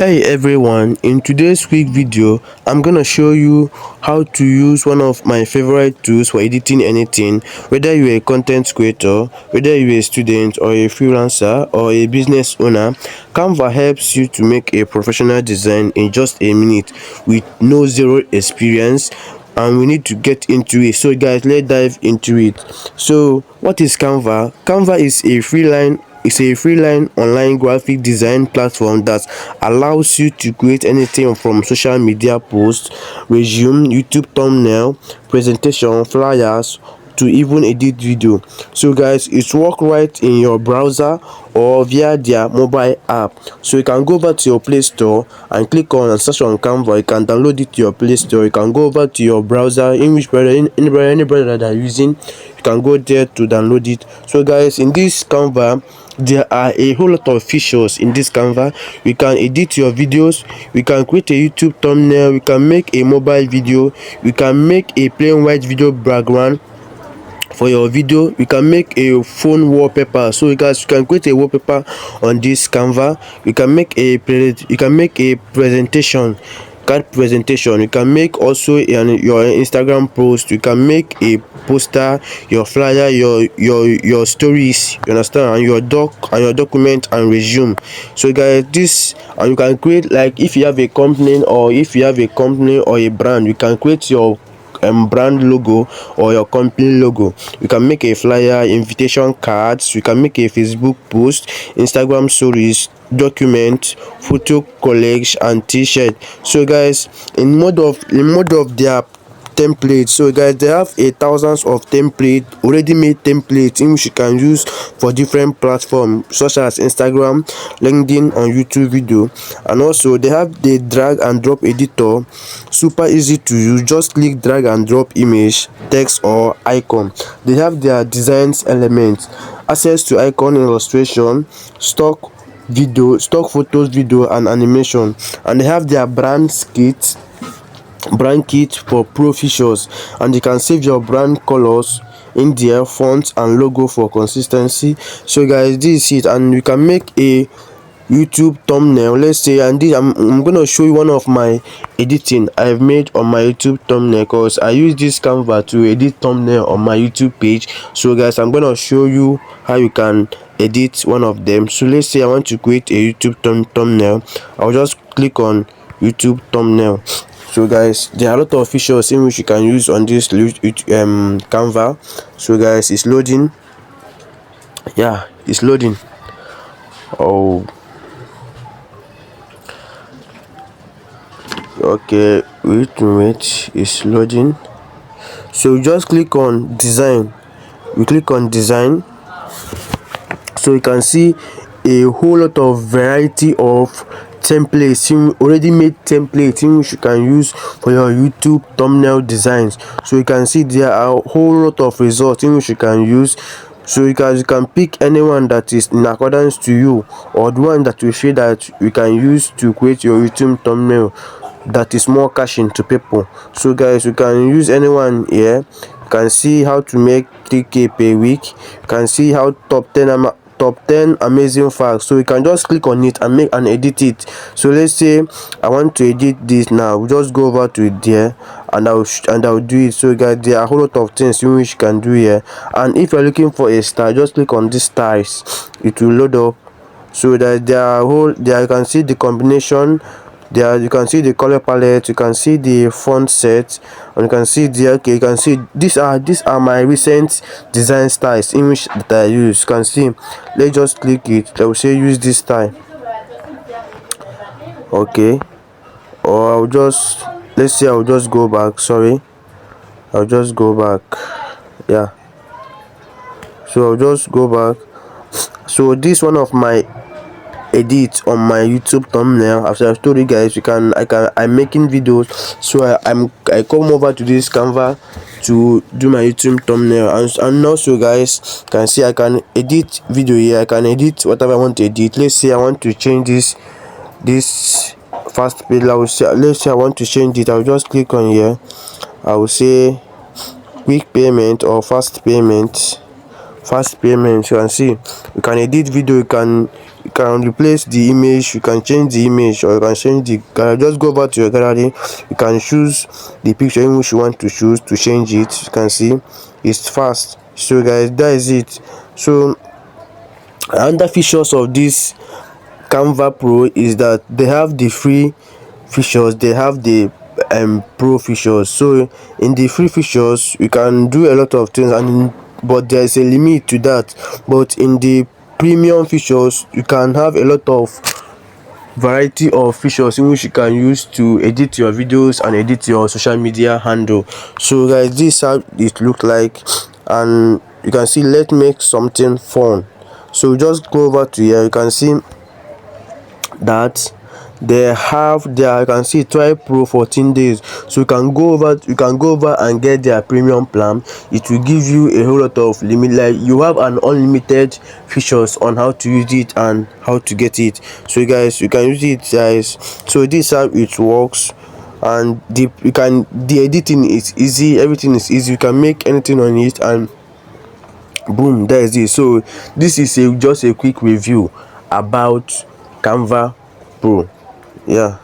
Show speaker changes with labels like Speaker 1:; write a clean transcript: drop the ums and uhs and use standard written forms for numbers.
Speaker 1: Hey everyone, in today's quick video I'm gonna show you how to use one of my favorite tools for editing anything, whether you're a content creator, whether you're a student or a freelancer or a business owner. Canva helps you to make a professional design in just a minute with no zero experience, and we need to get into it. So guys, let's dive into it. So what is Canva? Canva is a freeline online graphic design platform that allows you to create anything from social media posts, resume, YouTube thumbnail, presentation, flyers, to even edit video. So guys, it works right in your browser or via their mobile app. So you can go over to your Play Store and click on and search on Canva. You can download it to your Play Store. You can go over to your browser, in which browser, any browser that you're using, you can go there to download it. So guys, in this Canva there are a whole lot of features. In this Canva you can edit your videos, we can create a YouTube thumbnail, we can make a mobile video, we can make a plain white video background for your video, you can make a phone wallpaper. So you guys, you can create a wallpaper on this Canva. You can make a presentation, card presentation. You can make also your Instagram post. You can make a poster, your flyer, your stories, you understand, and your document and resume. So guys, this, and you can create, like if you have a company or a brand, you can create your brand logo or your company logo. You can make a flyer, invitation cards, you can make a Facebook post, Instagram stories, document, photo collage and t-shirt. So guys, in mode of their template, so guys, they have a thousands of template, already made templates, in which you can use for different platforms such as Instagram, LinkedIn, on YouTube video. And also they have the drag and drop editor, super easy to use. Just click drag and drop image, text or icon. They have their designs elements, access to icon, illustration, stock photos, video and animation. And they have their brand kit for pro features, and you can save your brand colors in their fonts and logo for consistency. So guys, this is it, and you can make a YouTube thumbnail. Let's say, and this I'm gonna show you one of my editing I've made on my YouTube thumbnail, because I use this Canva to edit thumbnail on my YouTube page. So guys, I'm gonna show you how you can edit one of them. So let's say I want to create a YouTube thumbnail. I'll just click on YouTube thumbnail. So guys, there are a lot of features in which you can use on this Canva. So guys, it's loading. Yeah, it's loading. Oh, okay, wait, it's loading. So you just click on design. You click on design, so you can see a whole lot of variety of templates, already made templates, in which you can use for your YouTube thumbnail designs. So you can see there are a whole lot of results in which you can use. So you can pick anyone that is in accordance to you, or the one that you feel that you can use to create your YouTube thumbnail that is more catching to people. So guys, you can use anyone here. You can see how to make 3k per week. You can see how top 10 amazing facts. So you can just click on it and make and edit it. So let's say I want to edit this now. We just go over to it there, and I'll do it. So guys, there are a whole lot of things in which you can do here. And if you're looking for a style, just click on this styles, it will load up. So that there you can see the combination. There you can see the color palette, you can see the font set, and you can see the, okay, you can see these are my recent design styles in which that I use. You can see, let's just click it. I will say use this style. Okay, or let's say I'll just go back. Sorry, I'll just go back. Yeah, so I'll just go back. So this one of my edit on my YouTube thumbnail. After I've told you guys, I'm making videos, so I come over to this Canva to do my YouTube thumbnail. And also guys, can see I can edit video here. I can edit whatever I want to edit. Let's say I want to change this fast page. Let's say I want to change it. I'll just click on here. I will say quick payment or fast payment. You can see you can edit video, you you can replace the image, you can change the image, or you can change the gallery. Just go over to your gallery, you can choose the picture in which you want to choose to change it. You can see it's fast. So guys, that is it. So another features of this Canva Pro is that they have the free features, they have the pro features. So in the free features you can do a lot of things, and but there is a limit to that. But in the premium features you can have a lot of variety of features in which you can use to edit your videos and edit your social media handle. So guys, this is how it look like, and you can see let's make something fun. So just go over to here, you can see that they have their, you can see try pro 14 days. So you can go over and get their premium plan. It will give you a whole lot of limit, like you have an unlimited features on how to use it and how to get it. So guys, you can use it guys. So this is how it works, and the editing is easy, everything is easy, you can make anything on it, and boom, there is it. So this is just a quick review about Canva Pro. Yeah.